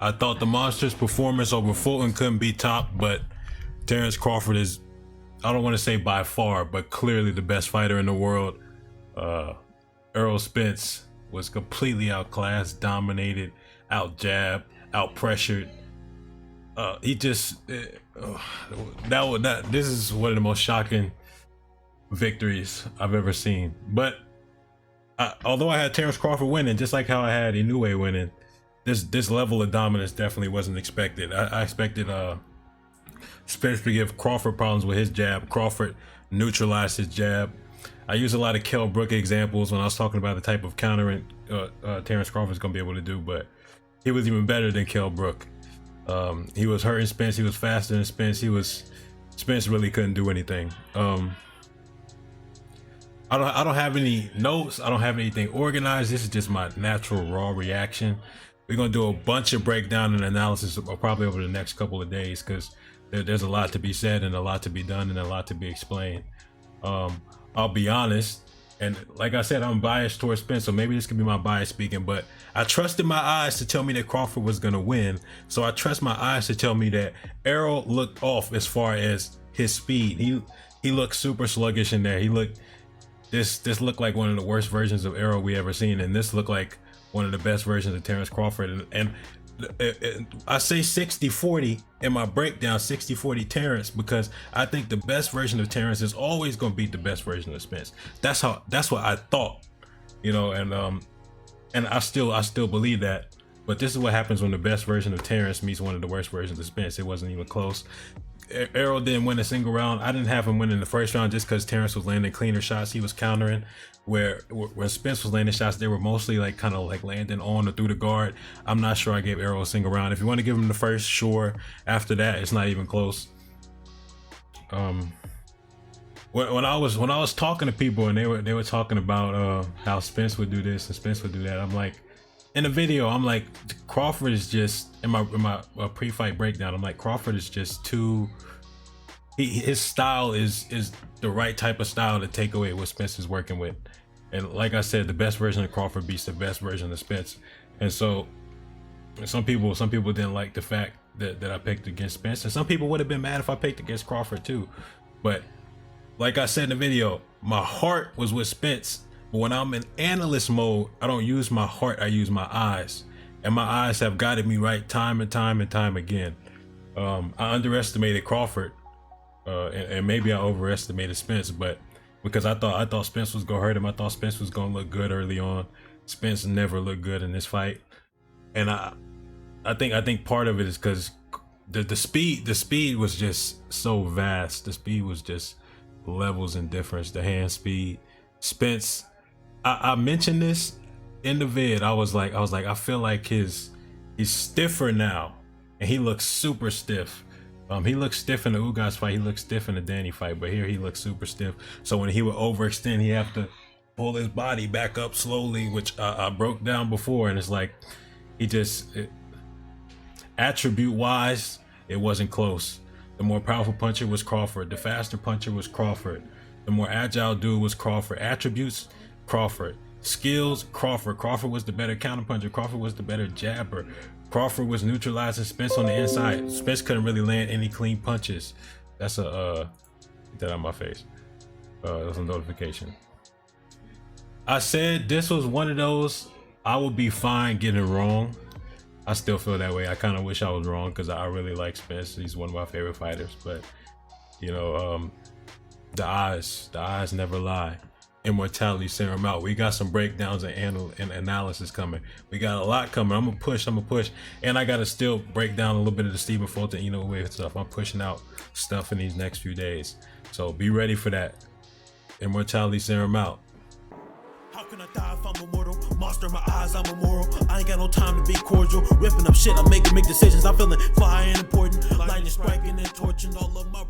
I thought the Monster's performance over Fulton couldn't be topped, but Terrence Crawford is, I don't want to say by far, but clearly the best fighter in the world. Errol Spence was completely outclassed, dominated, out-jabbed, out-pressured. This is one of the most shocking victories I've ever seen. But although I had Terrence Crawford winning, just like how I had Inoue winning, this level of dominance definitely wasn't expected. I expected Spence to give Crawford problems with his jab. Crawford neutralized his jab. I use a lot of Kell Brook examples when I was talking about the type of countering Terrence Crawford's gonna be able to do, but he was even better than Kell Brook. He was hurting Spence. He was faster than Spence. Spence really couldn't do anything. I don't have any notes. I don't have anything organized. This is just my natural raw reaction. We're gonna do a bunch of breakdown and analysis probably over the next couple of days, because there's a lot to be said and a lot to be done and a lot to be explained. I'll be honest, and like I said, I'm biased towards Spence, so maybe this could be my bias speaking, but I trusted my eyes to tell me that Crawford was gonna win, so I trust my eyes to tell me that Errol looked off as far as his speed. He looked super sluggish in there. This looked like one of the worst versions of Errol we ever seen, and this looked like one of the best versions of Terrence Crawford. And I say 60-40 in my breakdown, 60-40 Terrence, because I think the best version of Terrence is always going to be the best version of Spence. That's what I thought, and I still believe that. But this is what happens when the best version of Terrence meets one of the worst versions of Spence. It wasn't even close. Errol didn't win a single round. I didn't have him win in the first round just because Terrence was landing cleaner shots. He was countering, where Spence was landing shots, they were mostly kind of landing on or through the guard. I'm not sure I gave Errol a single round. If you want to give him the first, sure. After that, it's not even close. When I was talking to people and they were talking about how Spence would do this and Spence would do that, I'm like, in the video, I'm like, Crawford is just, in my pre-fight breakdown, I'm like, Crawford is just too, his style is the right type of style to take away what Spence is working with. And like I said, the best version of Crawford beats the best version of Spence. And so some people didn't like the fact that I picked against Spence, and some people would have been mad if I picked against Crawford too. But like I said in the video, my heart was with Spence. But when I'm in analyst mode, I don't use my heart, I use my eyes. And my eyes have guided me right time and time again. I underestimated Crawford, and maybe I overestimated Spence, but because I thought Spence was gonna hurt him, I thought Spence was gonna look good early on. Spence never looked good in this fight. And I think part of it is because the speed was just so vast. The speed was just levels and difference, the hand speed. Spence, I mentioned this in the vid. I was like, I feel like he's stiffer now, and he looks super stiff. He looked stiff in the Ugas fight. He looked stiff in the Danny fight, but here he looks super stiff. So when he would overextend, he have to pull his body back up slowly, which I broke down before. And it's like, attribute wise, it wasn't close. The more powerful puncher was Crawford. The faster puncher was Crawford. The more agile dude was Crawford. Attributes, Crawford. Skills, Crawford. Crawford was the better counterpuncher. Crawford was the better jabber. Crawford was neutralizing Spence on the inside. Spence couldn't really land any clean punches. That's get that on my face. That's a notification. I said this was one of those I would be fine getting it wrong. I still feel that way. I kind of wish I was wrong, because I really like Spence. He's one of my favorite fighters. But the eyes never lie. Immortality serum out. We got some breakdowns and analysis coming. We got a lot coming. I'm gonna push, and I gotta still break down a little bit of the Stephen Fulton, Inoue stuff. I'm pushing out stuff in these next few days, so be ready for that. Immortality serum out. How can I die if I'm immortal? Monster in my eyes, I'm immoral. I ain't got no time to be cordial. Ripping up shit, I'm making big decisions. I'm feeling fire and important. Lightning striking and torching all of my